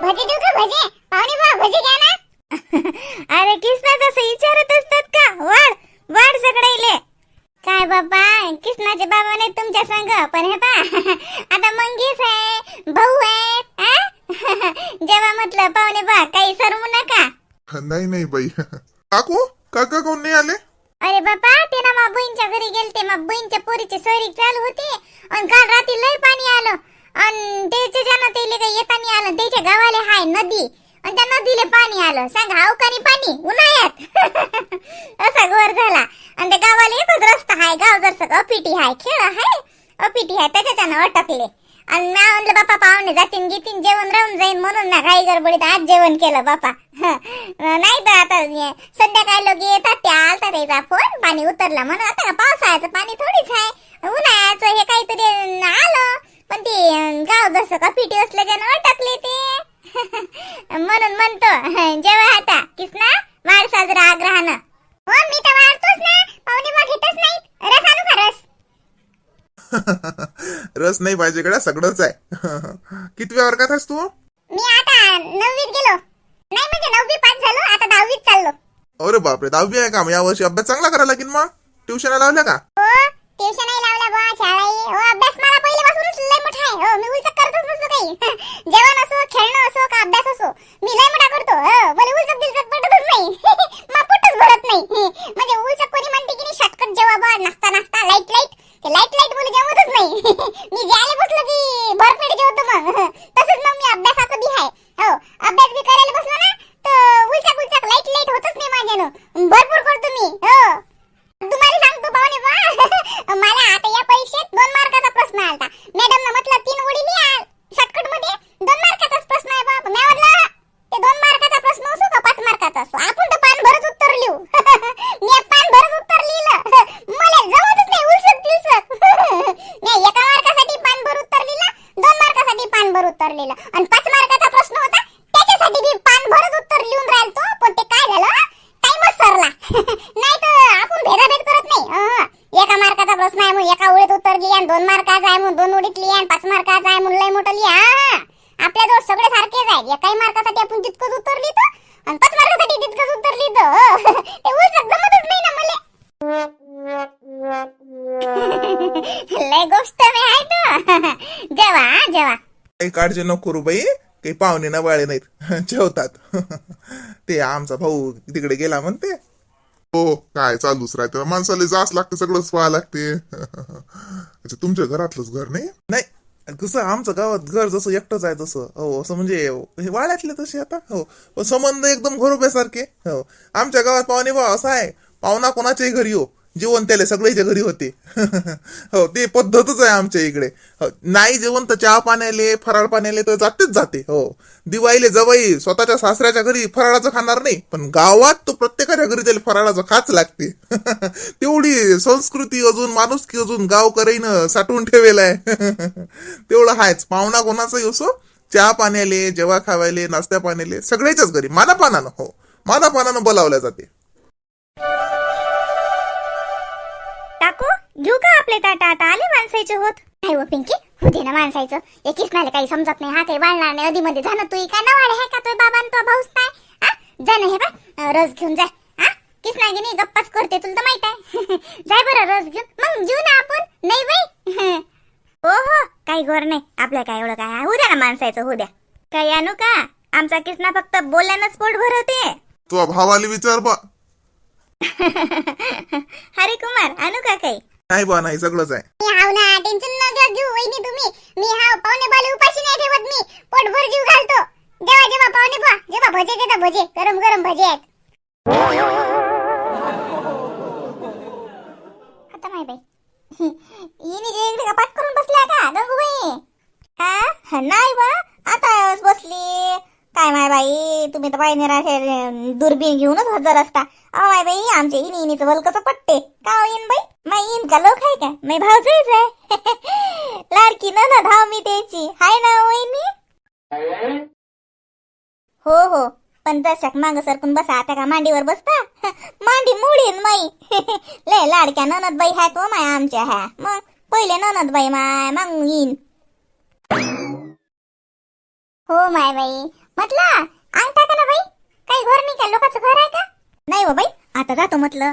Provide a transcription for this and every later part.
भजे देऊ का भजे? पाहुणे बा भजे घ्या ना. अरे किसना तसं विचारत असतात का? वाढ वाढ सगळेले. काय बाबा कृष्णाचे बाबा नाही तुमच्या संग, पण हे पा आता मंगेश आहे, भाऊ आहे. जेव्हा म्हटलं पाहुणे बा काही सरमू नका. नाही नाही बाई. काकू काका कोण नाही आले? अरे बाबा ते ना मा बहीणच्या घरी गेलते. मा बहीणच्या पोरीची सोयरी चालू होती आणि काल रात्री लय पाणी आलं आणि त्याच्या ज्यानं त्याला काही येता नाही आलं. त्याच्या गावाला हाय नदी आणि त्या नदीला पाणी आलं. सांग हाव कानी पाणी उन्हाळ्यात. असा घोर झाला आणि त्या गावाला एकच रस्ता हाय. गाव जरसं अपिटी हाय, खेळ हाय अपिटी हाय, त्याच्यानं अटकले. आणि मी म्हणलं बापा पाहुणे जातीन घेतीन जेवण राहून जाईन म्हणून ना घाई गडबडीत आज जेवण केलं बापा. नाही तर आता संध्याकाळी लोक येतात ते आलता त्याचा फोन पाणी उतरला म्हणून. आता का पावसाळ्याचं पाणी थोडीच आहे, उन्हाळ्याचं हे काहीतरी आलं पण ते गाव जसं का पिटी असल्याच्यानं अटकले ते. म्हणून म्हणतो जेव्हा आता किसना वाढ साजरा आग्रहानं. हो मी तर वाढतोच ना, पाहुणे मग घेतच नाही. रस आणू का रस? रस नाही पाहिजे कडा, सगळंच आहे. कितव्या वर्गात आहेस तू? मी आता 9वीत गेलो. नाही म्हणजे 9वी पास झालो, आता 10वीत चाललो. अरे बापरे, 10वी आहे का? या वर्षी अभ्यास चांगला करायला लागेल. मग ट्युशन लावल्या का? हो ट्युशनही लावला बा, शाळाही. हो अभ्यास मला पहिल्यापासूनच लय मोठा आहे. हो मी उलचक करतच नसतो काही. जेवण असो, खेळणं असो का अभ्यास असो मी लय मोठा करतो. मला उलचक दिलचक पटतच नाही. मग पोटच भरत नाही. म्हणजे उलचक कोणी म्हणते की नाही शॉर्टकट जेव्हा बा नाश्ता नाश्ता लाईट लाईट ते लाईट लाईट बोल जेवतच नाही. मी ज्याला बसलो की भरपेट जेवतो. मग तसंच मग मी अभ्यासाचं बी आहे. हो अभ्यास बी करायला बसलो ना तर उलचक उलचक लाईट लाईट होतच नाही माझ्यानं. भरपूर करतो मी. हो तुम्हाला सांगतो पाहुणे बा, मला आता या परीक्षेत 2 मार्काचा प्रश्न आलता. मॅडम न म्हटलं 3 ओळी लिहा शॉर्टकट मध्ये, 2 मार्काचाच प्रश्न आहे बाबा. मी म्हटलं ते 2 मार्काचा प्रश्न असो का 5 मार्काचा असो, आपण तर पान भरत उत्तर लिहू. मी पान भरत उत्तर लिहिलं. मला जमतच नाही उलसक तिलसक. मी 1 मार्कासाठी पान भर उत्तर लिहिलं, 2 मार्कासाठी पान भर उत्तर लिहिलं आणि 5 मार्काचा प्रश्न होता त्याच्यासाठी बी पान भरत उत्तर लिहून राहिलो. पण ते काय झालं टाइमच सरला. नाही तर आपण भेदाभेद करत नाही. 1 मार्काचा प्रश्न आहे म्हणून 1 ओळीत उत्तर लिहा, 2 मार्काचा आहे म्हणून 2 ओळीत लिहा, 5 मार्काचा आहे म्हणून लय मोठं लिहा. आपल्या जवळ सगळे सारखेच आहे. 1 मार्कासाठी आपण तितकंच उत्तर लिहितो आणि 5 मार्कासाठी तितकंच उत्तर लिहितो. ते उलट जमतच नाही ना मला. लय गोष्ट मी आहे तो. जेवा काही काळजी नको करू बाई, काही पाहुणे ना बाळे नाहीत, जेवतात. ते आमचा भाऊ तिकडे गेला म्हणते. हो काय चालूच राहते, माणसाला जास लागते, सगळंच पाहा लागते. अच्छा तुमच्या घरातलंच घर नाही? नाही कसं आमचं गावात घर जसं एकटंच आहे तसं. हो असं म्हणजे हे वाड्यातले तसे आता. हो संबंध एकदम घरोब्यासारखे. हो आमच्या गावात पाहुणे भाऊ असं आहे, पाहुणा कोणाच्याही घरी हो जेवण त्याला सगळ्याच्या घरी होते. हो ते पद्धतच आहे आमच्या इकडे. नाही जेवण तर चहा पाण्याले फराळ पाण्याले तर जाते. हो दिवाळीले जवाई स्वतःच्या सासऱ्याच्या घरी फराळाचं खाणार नाही, पण गावात तो प्रत्येकाच्या घरी त्याला फराळाचं खाच लागते. तेवढी संस्कृती अजून माणुसकी अजून गावकऱ्यानं साठवून ठेवेल आहे. तेवढं हायच. पाहुणा कोणाचाही असो चहा पाण्याले जेव्हा खावायले नाश्त्या पाण्याले सगळ्याच्याच घरी मानापानानं. हो मानापानानं बोलावल्या जाते. काकू घेऊ का आपले ताटा? आता आले माणसाचे होत. नाही हो पिंकी होते ना माणसायचं. एकीच नाही काही समजत नाही. हा काही वाढणार नाही. आधी मध्ये जाणं तू का ना वाढ आहे का तो बाबा तो भाऊस काय जाणं हे बा रस घेऊन जाय. किस नाही नाही गप्पाच करते तुला तर माहित आहे. जाय बरं रस घेऊन मग जेऊ ना आपण. नाही बाई. हो काही गोर नाही आपल्या काय एवढं काय. होऊ द्या ना माणसाचं होऊ द्या. काही आणू का? आमचा किसना फक्त बोलल्यानंच पोट भरवते. तो भावाला विचार बा. हरे कुमार आणू का काही? नाही बा नाही सगळंच आहे. मी हाव ना टेन्शन न घेऊ वहिनी तुम्ही. मी हाव पाहुणे बाले उपाशी नाही ठेवत. मी पोटभर जीव घालतो. जेव्हा पाहुणे बा जेव्हा भजे देता भजे गरम गरम भजे आहेत. आता माय बाई हिने जे इकडे कपाट करून बसल्या का गंगूबाई? नाही बा आता बसली. काय माय बाई तुम्ही तर पाहिजे राखे दुर्बीन घेऊनच हजर असता. माय बाई आमच्या इनीचं भलकच पट्टे का येईन बाई. माई इन का लोक आहे का? मी भावच आहे. लाडकी ना धाव मी त्याची हाय ना वहिनी. हो पण तशाक माग सरकून बसा. आता का मांडीवर बसता? मांडी मोडीन माई. ले लाडक्या ननद बाई ह्या तो माय आमच्या ह्या. मग पहिले ननद बाई माय मग येईन. हो माय बाई म्हटलं अंग टाका ना बाई, काही घर नाही का, लोकांचं घर आहे का? नाही हो बाई, आता जातो म्हटलं.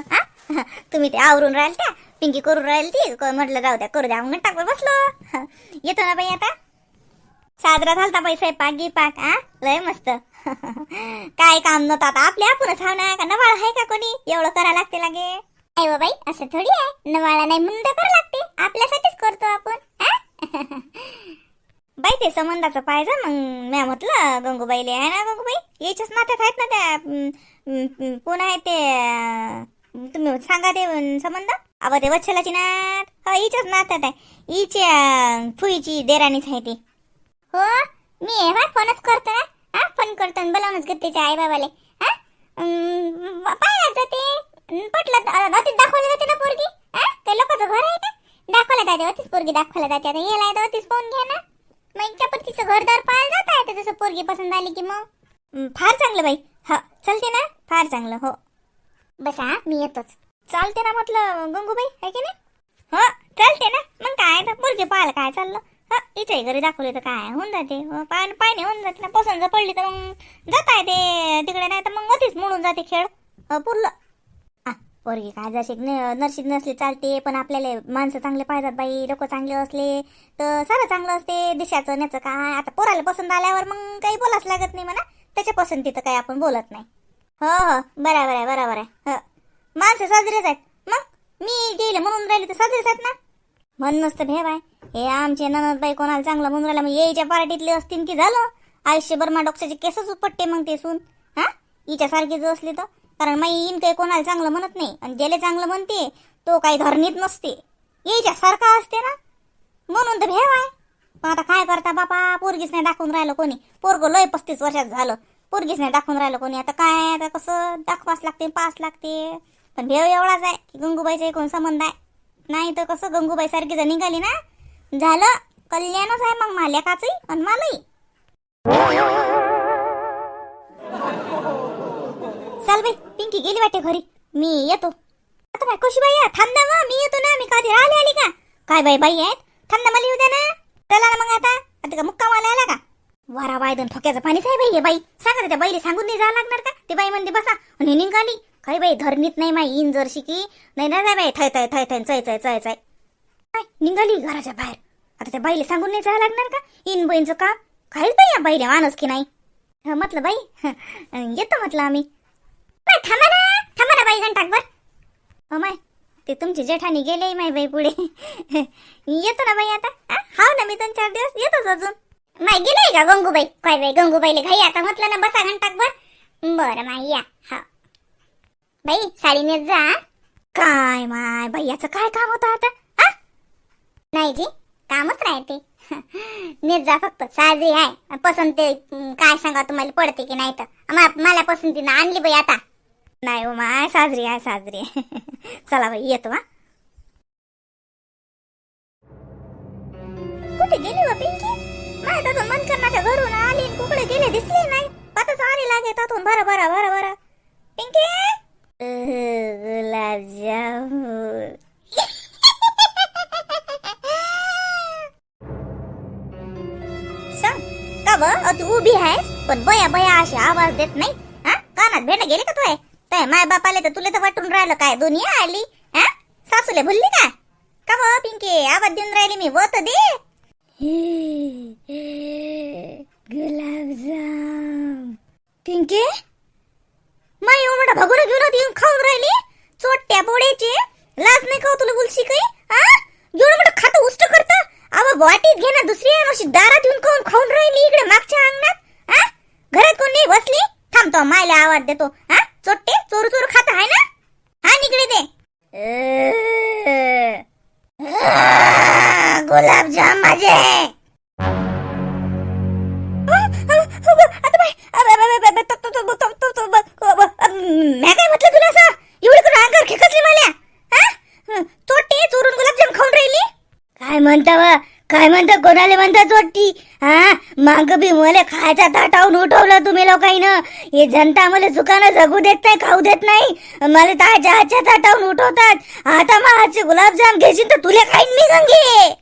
तुम्ही ते आवरून राहील त्या पिंकी करून राहील ती म्हटलं जाऊ द्या, करू द्या, मग टाकवर बसलो. येतो ना बाई आता. साजरा झालता बाई स्वयंपाक गिपाक. लय मस्त. काय काम नव्हतं आता, आपले आपणच हाव ना, का नवाळ आहे का कोणी एवढं करा लागते लागे. नाही हो बाई, असं थोडी आहे, नवाळा नाही म्हणून तर करावं लागते, आपल्यासाठीच करतो आपण. बाई ते संबंधाचं पाहिजे, मग म्या म्हटलं गंगूबाईले आहे ना, गंगूबाई याच्याच नात्यात आहेत ना त्या. कोण आहे ते तुम्ही सांगा ते संबंध. अबा ते वच्छलाची नात, हा हिच्याच नात्यात आहे, हिच्या फुईची देराणीच आहे ती. हो मी फोनच करतो ना, फोन करतो आणि बोलावूनच घेते त्याच्या आई बाबाले. पाहिलं जाते, पटलं अतीच दाखवले जाते ना पोरगी. काही लोकांचं घर आहे का, दाखवला जाते अतीच पोरगी, दाखवला जाते. आता याला तर अतीच पाहून घ्या ना, मग इतक्या पत्तीचं घरदार पाहायला जात आहे, जसं पोरगी पसंत आली की मग फार चांगलं बाई. हा चालते ना, फार चांगलं. हो बस मी येतोच. चालते ना म्हटलं गंगूबाई, आहे की नाही. हो चालते ना, मग काय तर पोरगी पाहायला काय चाललं. इथे घरी दाखवले तर काय होऊन जाते, पायने होऊन जाते ना. पसंत जर पडली तर मग जात आहे ते तिकडे, नाही तर मग होतीच म्हणून जाते खेळ पुरलं. पोरगी काय जशी नरशीत नसली चालते, पण आपल्याला माणसं चांगले पाहिजेत बाई. लोक चांगले असले तर सारं चांगलं असते. दिशाचं न्याचं काय, आता पोराला पसंत आल्यावर मग काही बोलाच लागत नाही म्हणा. त्याच्या पसंतीचं काही आपण बोलत नाही. हो हो बरोबर आहे, बरोबर आहे. माणसं साजरेच आहेत, मग मी गेले म्हणून राहिले तर साजरेच आहेत ना. म्हण नसतं भे बाय, हे आमचे ननदबाई कोणाला चांगलं म्हणून राहिला, मग यायच्या पार्टीतले असतील की झालं आयुष्यभर मा डोक्याचे केसच उपटते मग ते सून. हिच्यासारखी जो असली तर, कारण माई इन काही कोणाला चांगलं म्हणत नाही, आणि ज्याला चांगलं म्हणते तो काही धरणीत नसते, यायच्या सारखा असते ना, म्हणून तर भेव आहे. पण आता काय करता बापा, पोरगीच नाही दाखवून राहिलं कोणी. पोरग लय 35 वर्षात झालं, पोरगीच नाही दाखवून राहिलं कोणी. आता काय, आता कसं दाखवाच लागते, पास लागते. पण भेव एवढाच आहे की गंगूबाईचा एकूण संबंध आहे, नाही तर कसं गंगूबाई सारखी जर निघाली ना, झालं कल्याणच आहे मग माल्याकाचंही आणि मलाही. चल बाई, पिंकी गेली वाटे घरी, मी येतो आता. बाई कशी बाई थांब ना, मी येतो ना. मी कधी राहिली आली का काय बाई, बाई आहेत, थांब ना, मला येऊ द्या ना. चला ना मग आता का मुक्का मला आला का. वारा वायदन ठोक्याचं पाणीच आहे बाई हे. बाई सांगा त्या बाईला सांगून नाही जावं लागणार का. ती बाई म्हणते बसा, आणि निघाली. काही बाई धरणीत नाही माई, इन जर शिकी नाही ना बाई, थय थय थय थय चय चय चय चय निघाली घराच्या बाहेर. आता त्या बाईला सांगून नाही जावं लागणार का, इन बहीणचं काम. काहीच बाई या बाईला माणूस की नाही. म्हटलं बाई येतो म्हटलं आम्ही. थांबा ना बाई घंटाकभर. माय ते तुमची जेठाणी गेले माय बाई पुढे. येतो ना बाई आता. हाव ना, मी 2-4 दिवस येतोच अजून. माय गेली का गंगूबाई, काय बाई गंगूबाईला घाई आता, म्हटलं ना बसा घंटाकभर. बरं माय या. हा बाई साडी नेत जा. काय माय बाई याचं काय काम होतं आता. नाही जी कामच राहते. नेत जा फक्त, साजरी आहे. पसंत काय सांगा तुम्हाला पडते की नाही तर, मला पसंतीनं आणली बाई आता. नाही हो माय, साजरी आहे साजरी. चला बाई येतो. कुठे गेली हो पिंकी. नाही तर मनकरणाच्या घरून आली, कुकडे गेले दिसले नाही. पातच आली लागे तातून. बरं बरं बरं बरं पिंकी. गुलाबजामुन. सांग का ब तू उभी आहेस, पण बया बया अशी आवाज देत नाही. कानात भेट गेले का तू. काय माय बापाले तर तुला तर वाटून राहिलं काय दुनिया आली. सासूले भुलली का ब पिंकी. आवाज देऊन राहिली मी, वत दे. गुलाबजाम. पिंकी माय एवढा भगोडा घेऊन येऊन खाऊन राहिली. चोट्या बोड्याची लाज नाही का तुला बोलशी काही. एवढं मोठं खातं उष्ट करतं. अव वाटीत घे ना, दुसरी अशी दारात येऊन खाऊन राहिली इकडे मागच्या अंगणात. घरात कोण नाही बसली. थांबतो मायला आवाज देतो. चोट्टे चोरू चोरू खात आहे ना. निकडे दे. गुलाबजाम माझे. मी काय म्हटलं तुला असं एवढी करून अंगावर खेकसली मला. चोट्टे चोरून गुलाबजाम खाऊन राहिली. काय म्हणता काय म्हणता, कोणाला म्हणता चोट्टी. माग बी मला खायचा ताटावून उठवलं तुम्ही लोकांना. हे जनता मला चुकानं जगू देत नाही, खाऊ देत नाही. मला ताच्या हातच्या ताटावून उठवतात. आता मग हातचे गुलाबजाम घेशील तर तुला खाईन मी गंगे.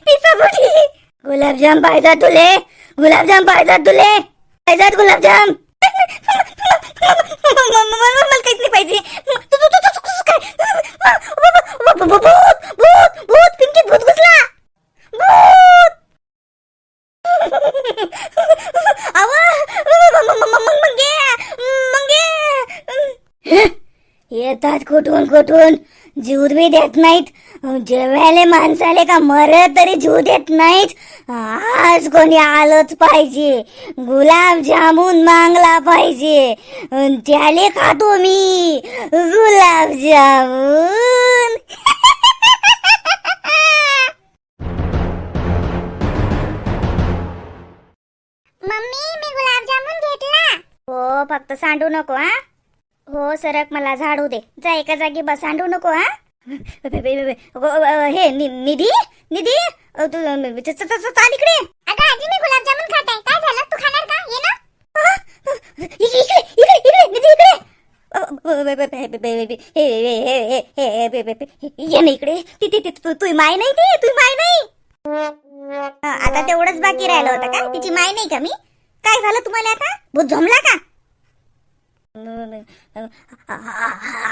पिसाबुटी गुलाबजाम पाहिजे तुले, गुलाबजाम पाहिजे तुले, पाहिजेत गुलाबजाम. मला काहीच नाही पाहिजे. भूत भूत पिंकीत भूत घुसला. भूत येतात कुठून कुठून, जीव बी देत नाहीत. जेवायला माणसाले का मरत तरी जीव देत नाहीत. आज कोणी आलंच पाहिजे, गुलाबजामुन मागला पाहिजे, त्याले खातो मी गुलाबजामुन. मम्मी मी गुलाबजामुन घेतला. हो फक्त सांडू नको हा. हो सरक, मला झाडू दे. जा एका जागी बस, सांडू नको हा. हे निधी निधी चाल इकडे. अगं आजी मी गुलाबजामुन खात आहे. काय झालं, तू खाणार का? ये ना. इकडे इकडे इकडे निधी इकडे. ये ना इकडे. तुझी माय नाही, ती तुझी माय नाही. आता तेवढंच बाकी राहिलं होतं का? तिची माय नाही का मी? काय झालं तुम्हाला आता? भूत जमला का?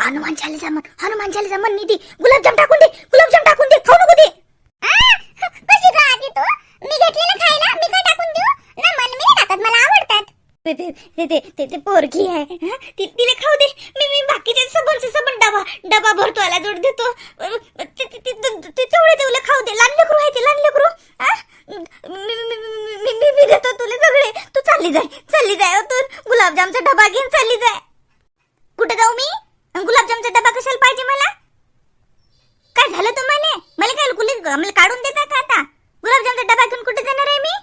हनुमान चालीसा म्हण, हनुमान चालीसा म्हण. निधी गुलाबजाम टाकून दे, गुलाबजाम टाकून दे, खाऊ नको दे. कशी का आजी तू? मी घेतले ना खायला, मी काय टाकून देऊ ना? मन मी नाही टाकत, मला आवडतात. ते पोरगी आहे, तिला खाऊ दे. मी बाकीच्या सबन डबा भरतो, आला जोड देतो. तेवढे तेवढे खाऊ दे. लहान लेकरू आहे ते, लहान लेकरू. मी देतो तुला सगळे. तू चालली जाय तू गुलाबजामचा डबा घेऊन चालली जाय. कुठे जाऊ मी? गुलाबजामचा डबा कशाला पाहिजे मला? काय झालं तुम्हाला? मला काय मला काढून देता का आता? गुलाबजामचा डबा घेऊन कुठे जाणार आहे मी?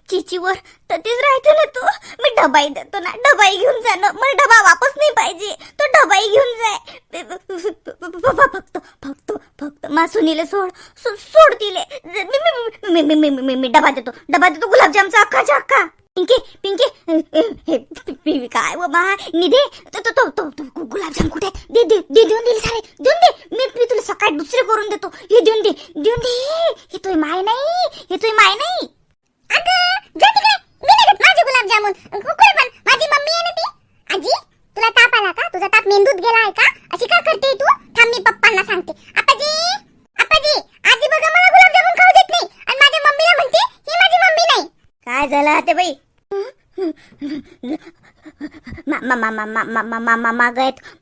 चिचीवर ततीच राहते ना तू. मी डबाई देतो ना, डबाई घेऊन जा ना. मला डबा वापस नाही पाहिजे, तो डबाई घेऊन जाय. फक्त मासुनीला सोड तिले. मी डबा देतो गुलाबजामचा अख्खाच्या अख्खा. पिंकी काय बाबा निधे, तो गुलाबजाम कुठे? दे देऊन दिले सारे, देऊन दे. मी तुला सकाळी दुसरे करून देतो. हे देऊन दे. हे तुझी माय नाही. अगं जा तिकडे. मी नाही घेत माझे गुलाबजामुन. कुठे पण माझी मम्मी आहे ना ती. आजी तुला ताप आला का? तुझा ताप मेंदूत गेला आहे का? अशी काय करते तू? थांब मी पप्पांना सांगते. आजी आजी बघा मला गुलाबजामुन खाऊ देत नाही आणि माझ्या मम्मीला म्हणते ही माझी मम्मी नाही. काय झालं ते बाई?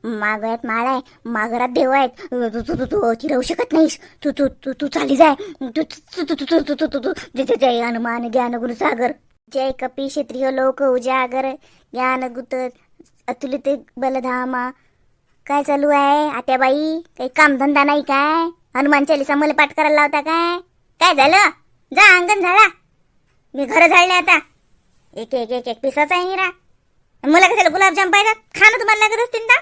मागत माळ आहे, माघारात देव आहेत. तू राहू शकत नाहीस. तू चाली जाय. जय हनुमान ज्ञान गुरु सागर, जय कपी क्षेत्रीय लोक उजागर, ज्ञान गुत अतुलित बलधामा. काय चालू आहे आत्याबाई? काही कामधंदा नाही काय? हनुमान चालीसा मला पाठ करायला लावता काय झालं? जा अंगण झाडा. मी घर झाडले आता. एक पिसाचा आहे निरा. मला कशाला गुलाबजाम पाहिजे? खाणं तुम्हाला लागत असतील ना.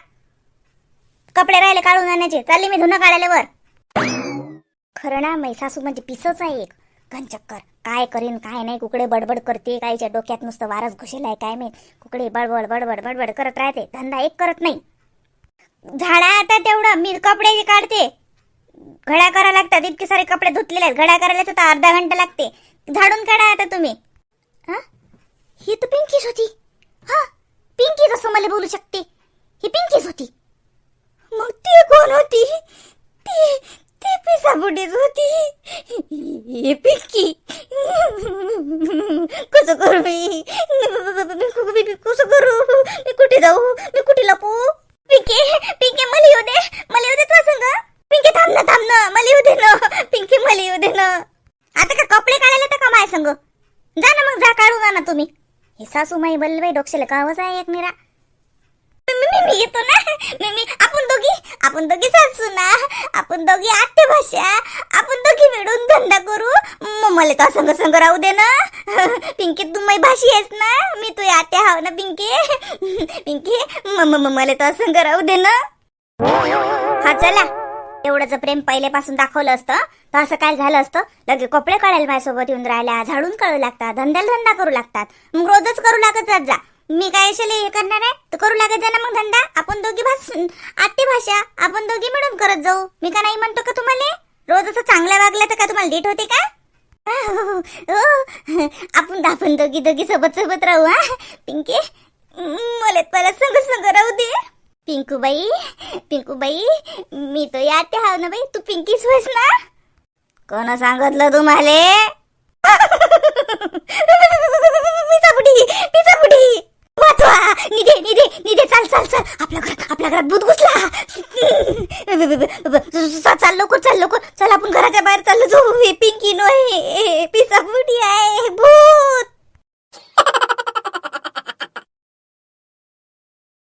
कपडे राहिले काढून आणायचे. चालली मी धुणं काढायला वर. खरं ना मै सासू म्हणजे पिसच आहे एक घनचक्कर. काय करीन काय नाही, कुकडे बडबड करते. कायच्या डोक्यात नुसतं वारच घुसेला आहे काय माहित. कुकडे बडबड करत राहते. धंदा एक करत नाही. झाडा आता तेवढं मी कपडे काढते. घड्या करायला लागतात. इतके सारे कपडे धुतलेले आहेत. घड्या करायला तर अर्धा घंटा लागते. झाडून काढा आता तुम्ही. ही तर पिंकीच होती. पिंकी कसं मला बोलू शकते? ही पिंकीच होती. मग ती कोण होती? ती पिसाबुडीच होती. ही पिंकी. कसं करू मी? कसं करू? मी कुठे जाऊ? मी कुठे लपू? पिंकी मला येऊ दे तुला सांग. पिंकी थांब ना मला येऊ दे ना. पिंकी मला येऊ दे ना. आता का कपडे काढायला तर का माय संग? जा ना मग, जा काढू ना तुम्ही. हे सासूमाई बल्लबाई डोक्याला कावच आहे एक निरा. मी येतो ना. आपण दोघी सासू ना. आपण दोघी आत्या भाषा. आपण दोघी मिळून धंदा करू. मला तर संग राहू दे ना. पिंकी तू माझी भाषी आहेस ना. मी तुझी आत्या हाव ना पिंकी. मला तर संग राहू दे ना. हा चला. एवढंच प्रेम पहिल्यापासून दाखवलं असतं तर असं काय झालं असतं? लगे कपडे काढायला माझ्यासोबत येऊन राहिल्या, झाडून काढू लागतात, धंदा करू लागतात. मग रोजच करू लागत जा. मी काय असेल हे करणार आहे तर करू लागत जा ना मग धंदा. आपण दोघी आत्ते भाषा आपण दोघी मिळून करत जाऊ. मी का नाही म्हणतो का तुम्हाला? रोज असं चांगल्या वागलं तर का तुम्हाला डेट होते का? आपण दोघी सोबत राहू. हा पिंकी, मला संग संग राहू दे. पिंकूबाई मी तो आते हाव ना बाई. तू पिंकीच होस ना? कोण सांगितलं तुम्हाला? पिचापुडी वाचवा. निधे चाल आपल्या घरात भूत घुसला. चाल लवकर चल आपण घराच्या बाहेर चाललो जाऊ. पिंकी नो आहे, पिचापुडी आहे, भूत.